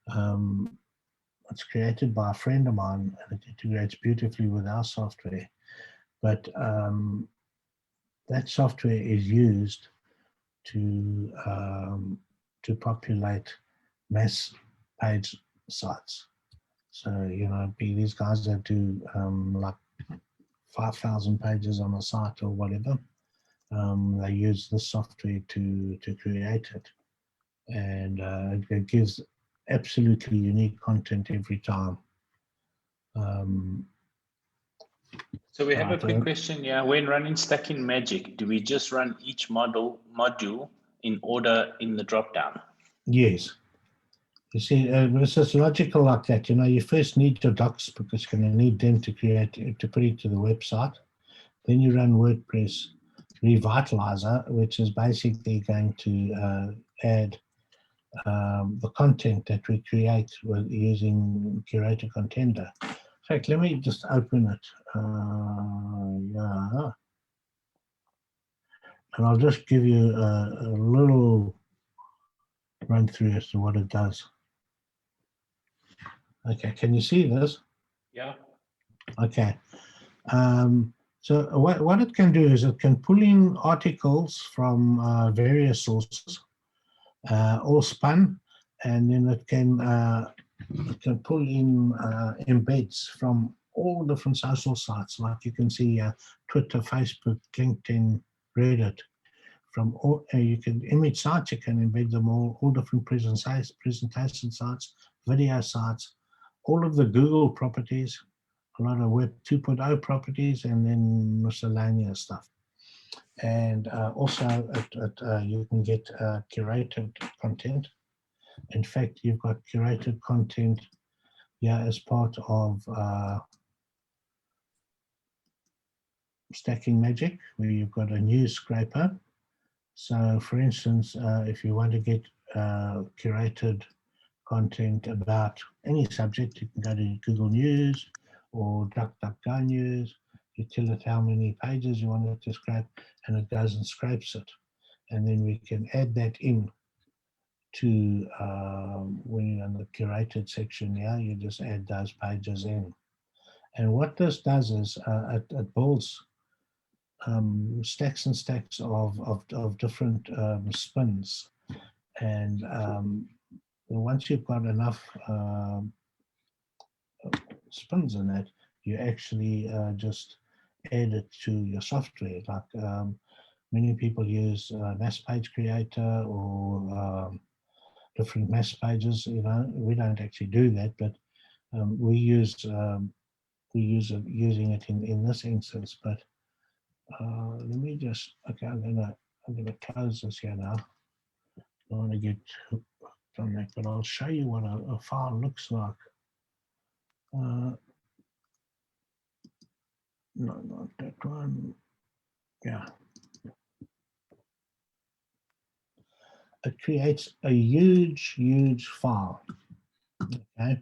It's created by a friend of mine and it integrates beautifully with our software, but that software is used to populate mass page sites. So, you know, these guys that do like 5,000 pages on a site or whatever, they use this software to create it. And it gives absolutely unique content every time. So we have a quick question. Yeah, when running Stacking Magic, do we just run each module in order in the dropdown? Yes. You see, it's just logical like that. You know, you first need your docs because you're going to need them to put it to the website. Then you run WordPress Revitalizer, which is basically going to add the content that we create with using Curator Contender. In fact, let me just open it. Yeah. And I'll just give you a little run through as to what it does. Okay, can you see this? Yeah. Okay. So what it can do is it can pull in articles from various sources, all spun, and then it can you can pull in embeds from all different social sites, like you can see Twitter, Facebook, LinkedIn, Reddit. From all, you can image sites, you can embed them all different presentation sites, video sites, all of the Google properties, a lot of Web 2.0 properties, and then miscellaneous stuff. And also, you can get curated content. In fact, you've got curated content here as part of Stacking Magic, where you've got a news scraper. So, for instance, if you want to get curated content about any subject, you can go to Google News or DuckDuckGo News. You tell it how many pages you want it to scrape, and it goes and scrapes it. And then we can add that in to when you're in the curated section here, you just add those pages in. And what this does is it builds stacks and stacks of different spins. And once you've got enough spins in it, you actually just add it to your software. Like many people use Mass Page Creator or different mass pages. You know, we don't actually do that, but we use using it in this instance. But let me just, okay, I'm gonna close this here now. I don't want to get hooked on that, but I'll show you what a file looks like. No, not that one. Yeah. It creates a huge file. Okay.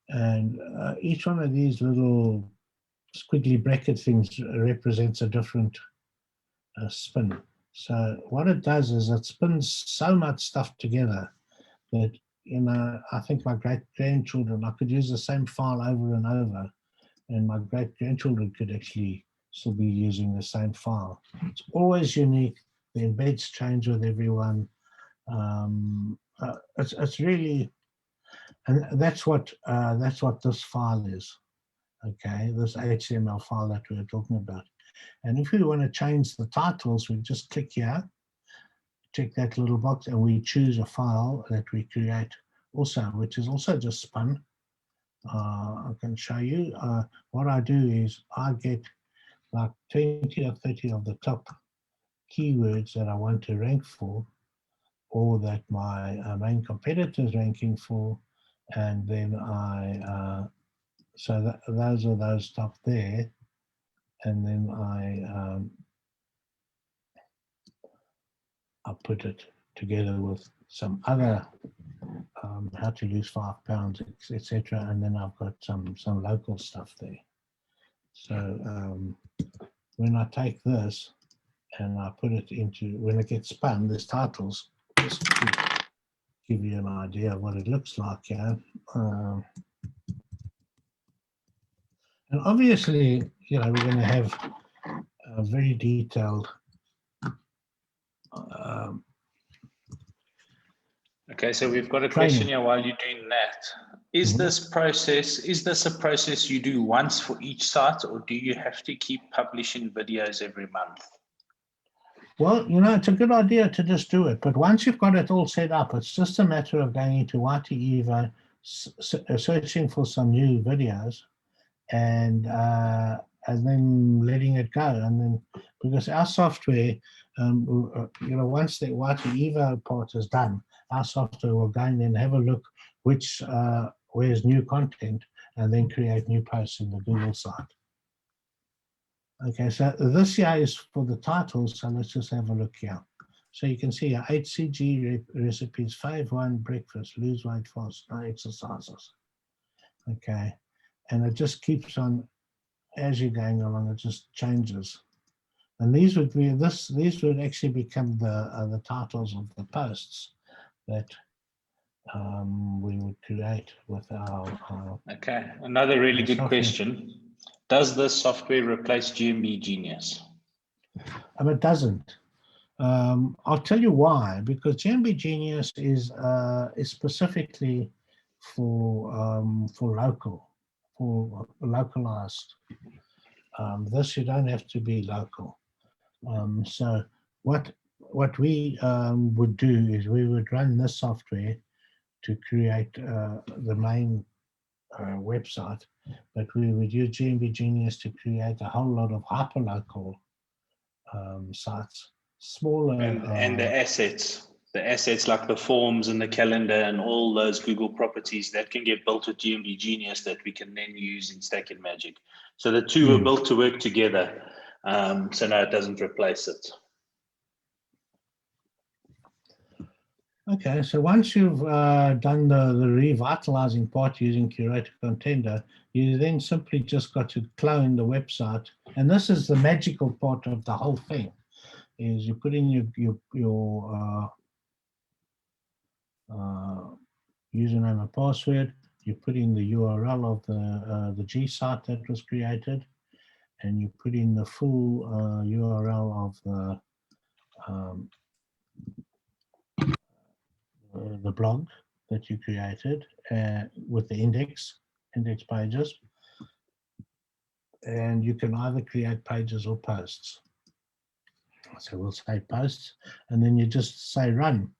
And each one of these little squiggly bracket things represents a different spin. So what it does is it spins so much stuff together that, you know, I think my great-grandchildren, I could use the same file over and over, and my great-grandchildren could actually still be using the same file. It's always unique. The embeds change with everyone. It's really, and that's what this file is. Okay, this HTML file that we were talking about. And if we want to change the titles, we just click here, check that little box, and we choose a file that we create also, which is also just spun. I can show you. What I do is I get like 20 or 30 of the top keywords that I want to rank for, or that my main competitor is ranking for, and then so those are those top there, and then I put it together with some other how to lose 5 pounds, etc., and then I've got some local stuff there. So when I take this and I put it into, when it gets spun, there's titles, just to give you an idea of what it looks like. Yeah. And obviously, you know, we're going to have a very detailed okay, so we've got a question here while you're doing that. Is this a process you do once for each site, or do you have to keep publishing videos every month? Well, you know, it's a good idea to just do it, but once you've got it all set up, it's just a matter of going into YTEvo, searching for some new videos, and then letting it go. And then, because our software, you know, once the YTEvo part is done, our software will go in and have a look where's new content, and then create new posts in the Google site. Okay, so this here is for the titles, so let's just have a look here. So you can see here, 8CG recipes, 5-1 breakfast, lose weight fast, no exercises. Okay, and it just keeps on, as you're going along, it just changes. And these would be, these would actually become the titles of the posts that we would create with our okay, another really good software. question. Does this software replace GMB Genius? It doesn't. I'll tell you why. Because GMB Genius is specifically for localized. This you don't have to be local. So what we would do is we would run this software to create the main website, but we would use GMB Genius to create a whole lot of hyperlocal sites, smaller. And the assets like the forms and the calendar and all those Google properties that can get built with GMB Genius that we can then use in Stack and Magic. So the two are built to work together. So no, it doesn't replace it. Okay, so once you've done the revitalizing part using Curator Contender, you then simply just got to clone the website. And this is the magical part of the whole thing, is you put in your username and password, you put in the URL of the G site that was created, and you put in the full URL of the blog that you created with the index pages, and you can either create pages or posts. So we'll say posts, and then you just say run,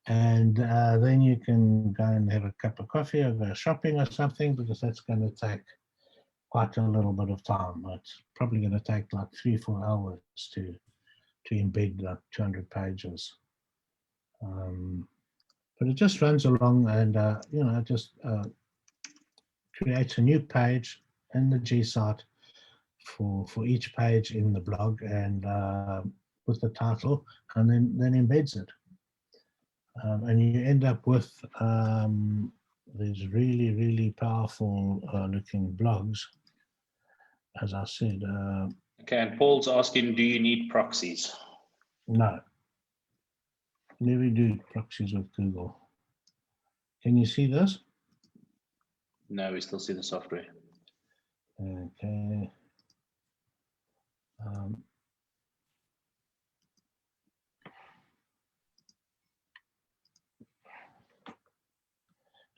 and then you can go and have a cup of coffee or go shopping or something, because that's going to take quite a little bit of time. It's probably going to take like 3-4 hours to embed 200 pages. But it just runs along and, just creates a new page in the G site for each page in the blog, and with the title, and then embeds it. And you end up with these really, really powerful looking blogs, as I said. Okay, and Paul's asking, do you need proxies? No. Never do proxies with Google. Can you see this? No, we still see the software. Okay.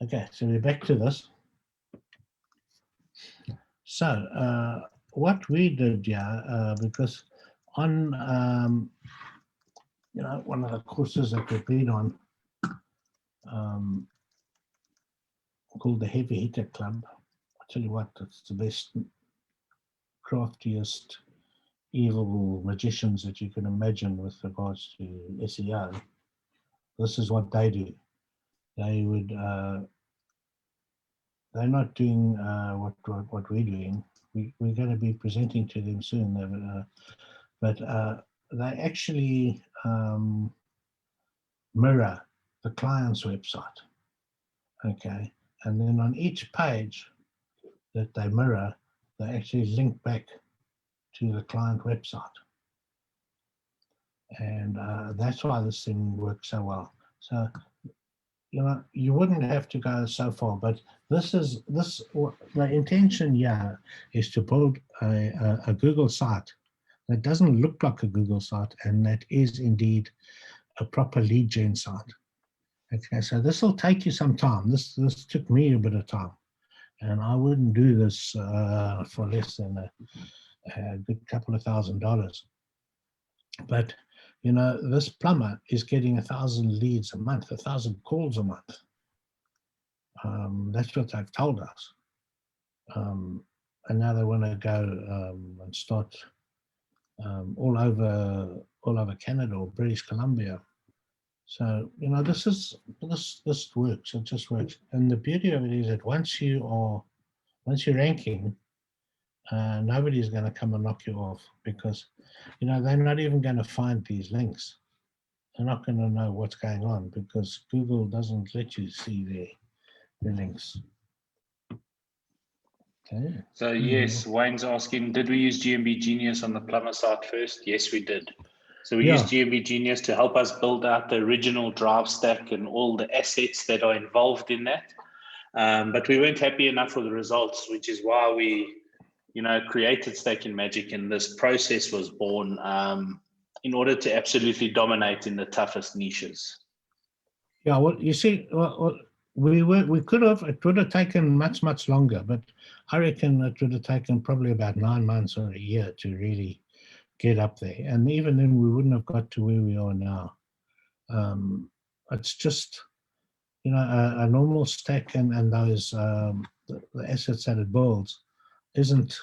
Okay, so we're back to this. So what we did, because on one of the courses that we've been on, called the Heavy Hitter Club, I tell you what, it's the best, craftiest, evil magicians that you can imagine with regards to SEO. This is what they do. They would, they're not doing what we're doing. We're going to be presenting to them soon, but they actually mirror the client's website. Okay, and then on each page that they mirror, they actually link back to the client website, and that's why this thing works so well. So you wouldn't have to go so far, but the intention here is to build a Google site that doesn't look like a Google site, and that is indeed a proper lead gen site. Okay, so this will take you some time. This took me a bit of time, and I wouldn't do this for less than a good couple of $1,000. But this plumber is getting 1,000 leads a month, 1,000 calls a month. That's what they've told us. And now they want to go and start all over Canada or British Columbia. So this works. It just works. And the beauty of it is that once you're ranking, nobody's going to come and knock you off, because they're not even going to find these links. They're not going to know what's going on, because Google doesn't let you see the links. Okay. So yes, Wayne's asking, did we use GMB Genius on the plumber site first? Yes, we did. So we used GMB Genius to help us build out the original drive stack and all the assets that are involved in that. But we weren't happy enough with the results, which is why we, created Stack and Magic, and this process was born in order to absolutely dominate in the toughest niches. Yeah, well, you see, We could have, it would have taken much longer, but I reckon it would have taken probably about 9 months or a year to really get up there. And even then we wouldn't have got to where we are now. It's just, you know, a normal stack and those, the assets that it builds isn't,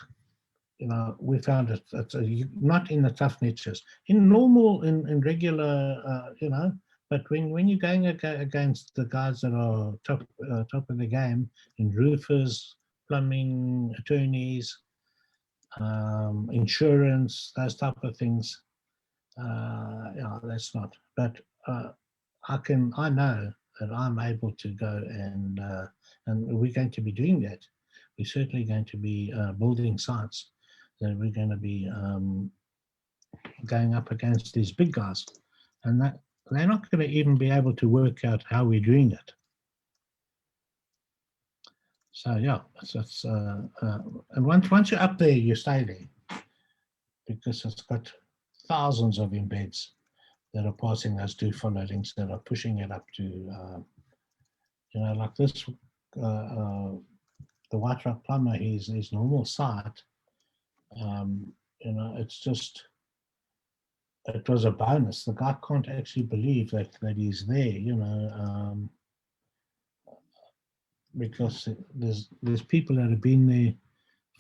you know, we found it, it's not in the tough niches, in normal, in regular, you know, but when you're going against the guys that are top of the game in roofers, plumbing, attorneys, insurance, those type of things, yeah, that's not. But I know that I'm able to go and we're going to be doing that. We're certainly going to be building sites that we're going to be going up against these big guys, and that they're not going to even be able to work out how we're doing it. So yeah, it's and once you're up there, you stay there because it's got thousands of embeds that are passing those do follow links that are pushing it up to, you know, like this, the White Rock Plumber, his normal site, you know, it's just, it was a bonus. The guy can't actually believe that he's there, you know, because there's people that have been there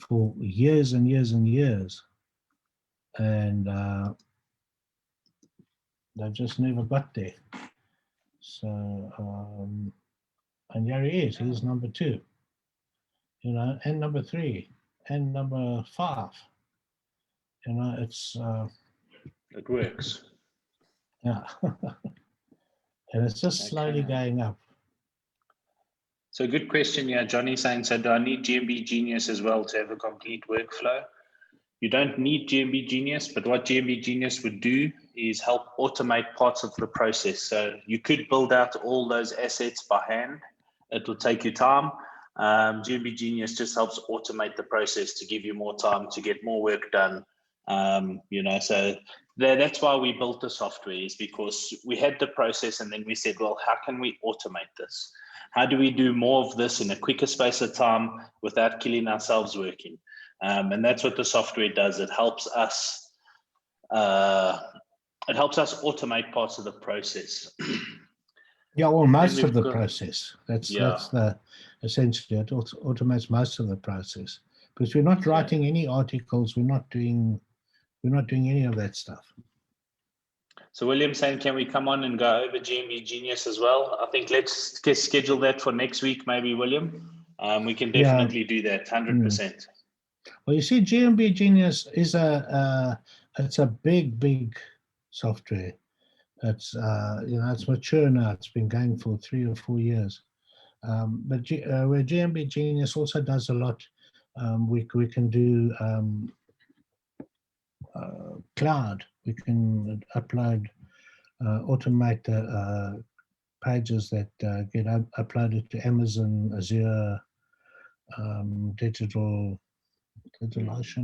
for years and years and years, and they just never got there. So, and here he is. He's number 2, you know, and number 3, and number 5. You know, it's it works. yeah, and it's just slowly going up. So good question. Yeah, Johnny saying, so do I need GMB Genius as well to have a complete workflow? You don't need GMB Genius, but what GMB Genius would do is help automate parts of the process. So you could build out all those assets by hand. It will take you time. GMB Genius just helps automate the process to give you more time to get more work done. You know, so that's why we built the software, is because we had the process and then we said, well, how can we automate this? How do we do more of this in a quicker space of time without killing ourselves working? And that's what the software does. It helps us automate parts of the process. Yeah, well, most of the process. That's the essentially it automates most of the process, because we're not writing any articles. We're not doing any of that stuff. So William's saying, can we come on and go over GMB Genius as well? I think let's schedule that for next week, maybe, William. We can definitely do that, 100%. Well, you see, GMB Genius is it's a big software. It's you know, it's mature now. It's been going for 3 or 4 years. But where GMB Genius also does a lot, we can do cloud. We can upload, automate the pages that get uploaded to Amazon, Azure, DigitalOcean,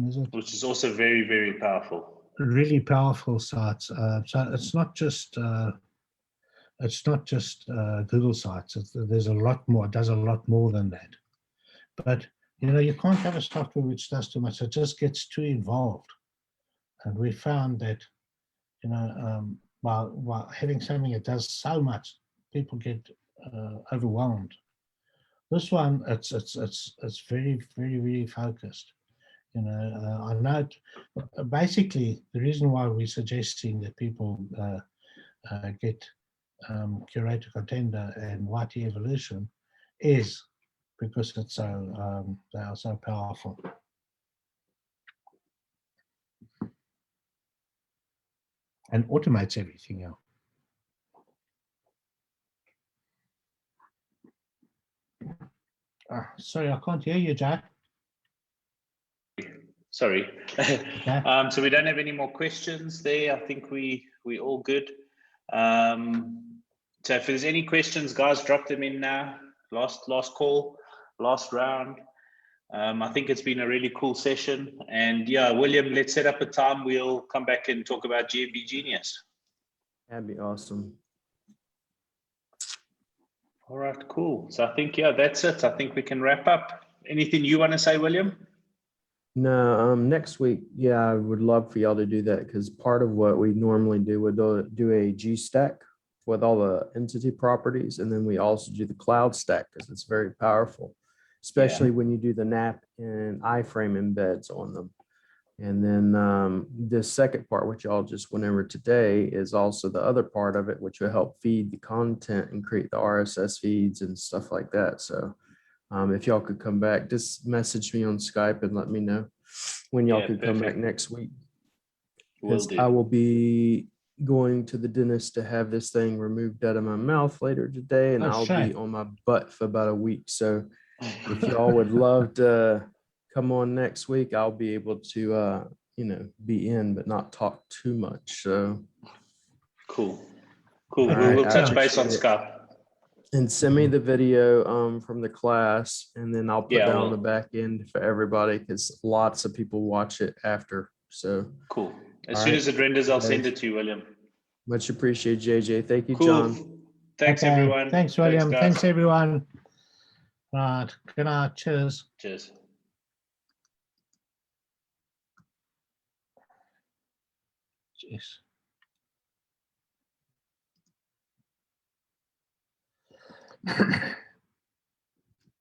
is it? Which is also very, very powerful. Really powerful sites. So it's not just Google sites. There's a lot more. It does a lot more than that. But you know, you can't have a software which does too much. It just gets too involved. And we found that, you know, while having something that does so much, people get overwhelmed. This one, it's very, very, very focused. You know, I know basically the reason why we're suggesting that people get Curator Contender and YT Evolution is because it's so they are so powerful. And automates everything else. Sorry, I can't hear you, Jack. Sorry. Okay. So we don't have any more questions there. I think we all good. So if there's any questions, guys, drop them in now. Last call, last round. I think it's been a really cool session. And yeah, William, let's set up a time. We'll come back and talk about GMB Genius. That'd be awesome. All right, cool. So I think, yeah, that's it. I think we can wrap up. Anything you want to say, William? No, next week, yeah, I would love for y'all to do that because part of what we normally do would do a G stack with all the entity properties, and then we also do the cloud stack because it's very powerful, especially when you do the NAP and iframe embeds on them. And then this second part, which y'all just went over today, is also the other part of it, which will help feed the content and create the RSS feeds and stuff like that. So if y'all could come back, just message me on Skype and let me know when y'all could come back next week. Because I will be going to the dentist to have this thing removed out of my mouth later today, and I'll be on my butt for about a week. So if y'all would love to come on next week, I'll be able to, be in, but not talk too much. So cool. Cool. Right, We'll touch base on Skype. And send me the video from the class, and then I'll put that on the back end for everybody because lots of people watch it after. So cool. As soon as it renders, I'll send it to you, William. Much appreciated, JJ. Thank you, Cool. John. Thanks, everyone. Thanks, William. Thanks, everyone. Right. Good night. Cheers. Cheers. Jeez.